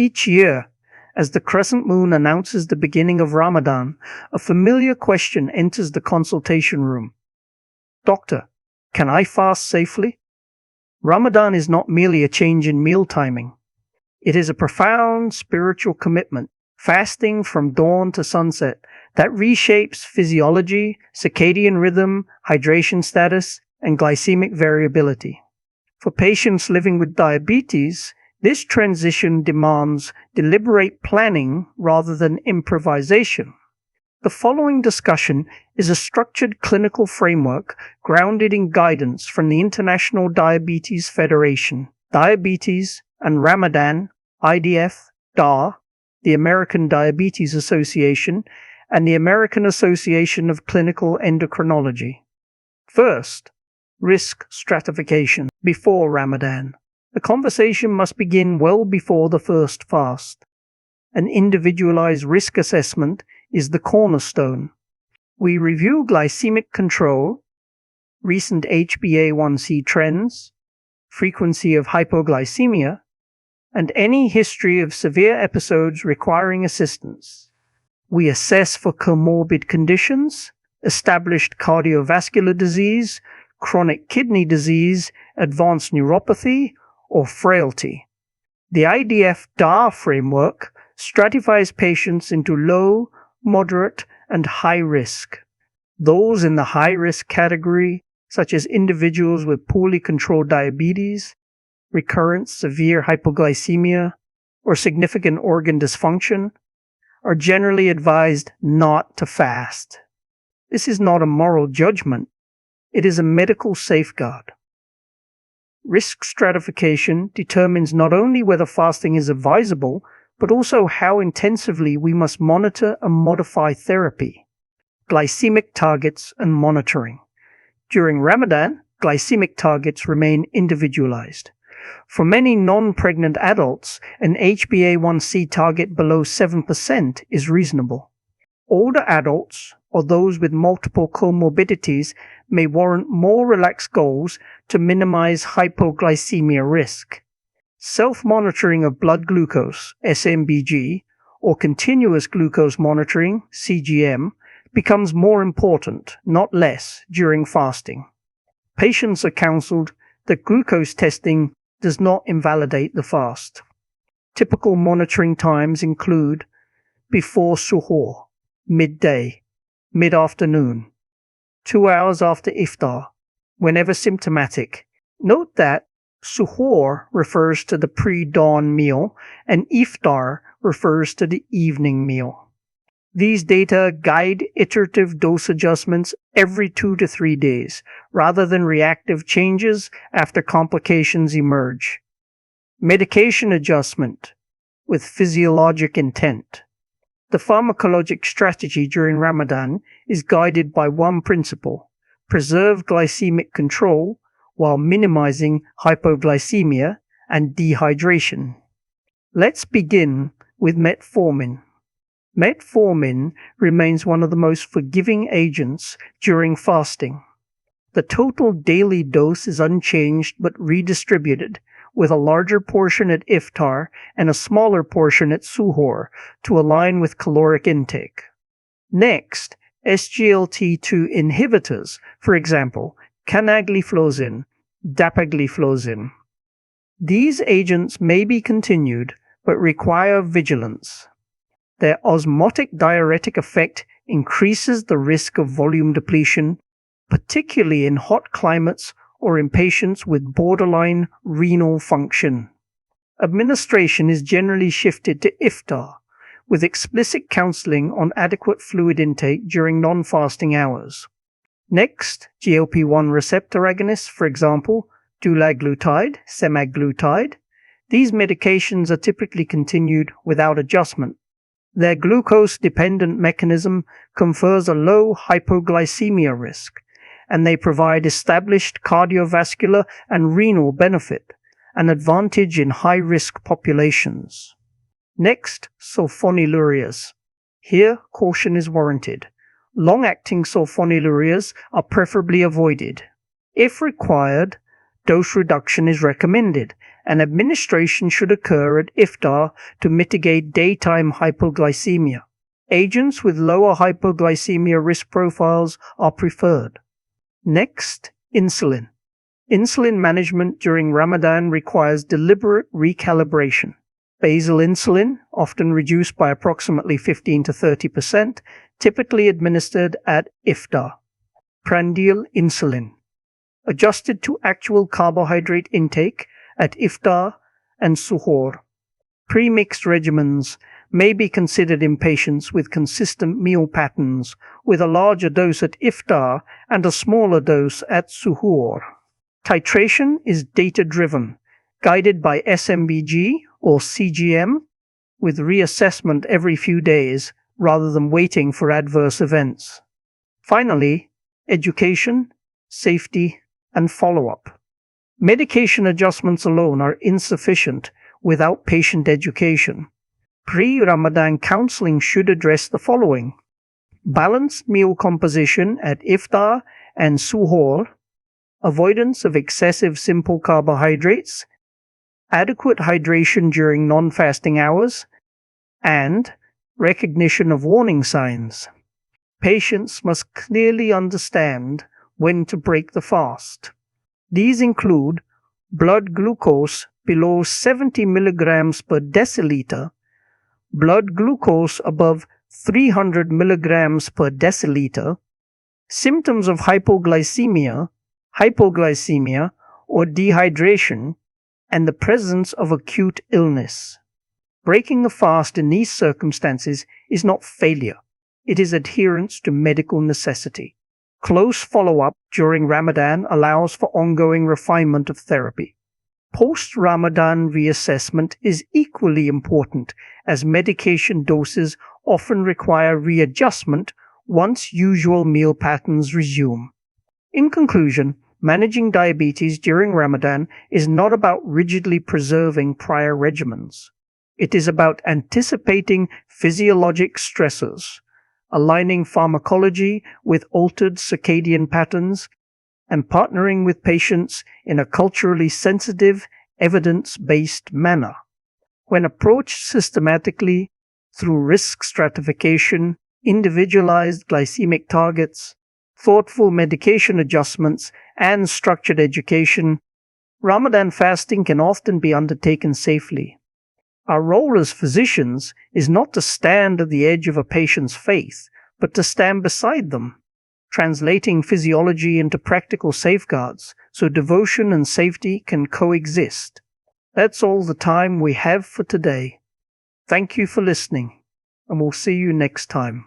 Each year, as the crescent moon announces the beginning of Ramadan, a familiar question enters the consultation room. Doctor, can I fast safely? Ramadan is not merely a change in meal timing. It is a profound spiritual commitment, fasting from dawn to sunset, that reshapes physiology, circadian rhythm, hydration status, and glycemic variability. For patients living with diabetes, this transition demands deliberate planning rather than improvisation. The following discussion is a structured clinical framework grounded in guidance from the International Diabetes Federation, Diabetes and Ramadan, IDF, DA, the American Diabetes Association, and the American Association of Clinical Endocrinology. First, risk stratification before Ramadan. The conversation must begin well before the first fast. An individualized risk assessment is the cornerstone. We review glycemic control, recent HbA1c trends, frequency of hypoglycemia, and any history of severe episodes requiring assistance. We assess for comorbid conditions, established cardiovascular disease, chronic kidney disease, advanced neuropathy, or frailty. The IDF-DA framework stratifies patients into low, moderate, and high risk. Those in the high risk category, such as individuals with poorly controlled diabetes, recurrent severe hypoglycemia, or significant organ dysfunction, are generally advised not to fast. This is not a moral judgment. It is a medical safeguard. Risk stratification determines not only whether fasting is advisable, but also how intensively we must monitor and modify therapy. Glycemic targets and monitoring. During Ramadan, glycemic targets remain individualized. For many non-pregnant adults, an HbA1c target below 7% is reasonable. Older adults, or those with multiple comorbidities, may warrant more relaxed goals to minimize hypoglycemia risk. Self-monitoring of blood glucose, SMBG, or continuous glucose monitoring, CGM, becomes more important, not less, during fasting. Patients are counseled that glucose testing does not invalidate the fast. Typical monitoring times include before suhoor, midday, mid-afternoon, 2 hours after iftar, whenever symptomatic. Note that suhoor refers to the pre-dawn meal and iftar refers to the evening meal. These data guide iterative dose adjustments every 2 to 3 days, rather than reactive changes after complications emerge. Medication adjustment with physiologic intent. The pharmacologic strategy during Ramadan is guided by one principle: preserve glycemic control while minimizing hypoglycemia and dehydration. Let's begin with metformin. Metformin remains one of the most forgiving agents during fasting. The total daily dose is unchanged but redistributed, with a larger portion at iftar and a smaller portion at suhoor to align with caloric intake. Next, SGLT2 inhibitors, for example, canagliflozin, dapagliflozin. These agents may be continued but require vigilance. Their osmotic diuretic effect increases the risk of volume depletion, particularly in hot climates or in patients with borderline renal function. Administration is generally shifted to iftar, with explicit counseling on adequate fluid intake during non-fasting hours. Next, GLP-1 receptor agonists, for example, dulaglutide, semaglutide. These medications are typically continued without adjustment. Their glucose-dependent mechanism confers a low hypoglycemia risk, and they provide established cardiovascular and renal benefit, an advantage in high-risk populations. Next, sulfonylureas. Here, caution is warranted. Long-acting sulfonylureas are preferably avoided. If required, dose reduction is recommended, and administration should occur at iftar to mitigate daytime hypoglycemia. Agents with lower hypoglycemia risk profiles are preferred. Next, insulin. Insulin management during Ramadan requires deliberate recalibration. Basal insulin, often reduced by approximately 15 to 30%, typically administered at iftar. Prandial insulin, adjusted to actual carbohydrate intake at iftar and suhoor. Pre-mixed regimens may be considered in patients with consistent meal patterns, with a larger dose at iftar and a smaller dose at suhoor. Titration is data-driven, guided by SMBG or CGM, with reassessment every few days rather than waiting for adverse events. Finally, education, safety, and follow-up. Medication adjustments alone are insufficient without patient education. Pre-Ramadan counseling should address the following: balanced meal composition at iftar and suhoor, avoidance of excessive simple carbohydrates, adequate hydration during non-fasting hours, and recognition of warning signs. Patients must clearly understand when to break the fast. These include blood glucose below 70 milligrams per deciliter, blood glucose above 300 milligrams per deciliter, symptoms of hypoglycemia, or dehydration, and the presence of acute illness. Breaking the fast in these circumstances is not failure. It is adherence to medical necessity. Close follow-up during Ramadan allows for ongoing refinement of therapy. Post-Ramadan reassessment is equally important, as medication doses often require readjustment once usual meal patterns resume. In conclusion, managing diabetes during Ramadan is not about rigidly preserving prior regimens. It is about anticipating physiologic stressors, aligning pharmacology with altered circadian patterns, and partnering with patients in a culturally sensitive, evidence-based manner. When approached systematically through risk stratification, individualized glycemic targets, thoughtful medication adjustments, and structured education, Ramadan fasting can often be undertaken safely. Our role as physicians is not to stand at the edge of a patient's faith, but to stand beside them, translating physiology into practical safeguards so devotion and safety can coexist. That's all the time we have for today. Thank you for listening, and we'll see you next time.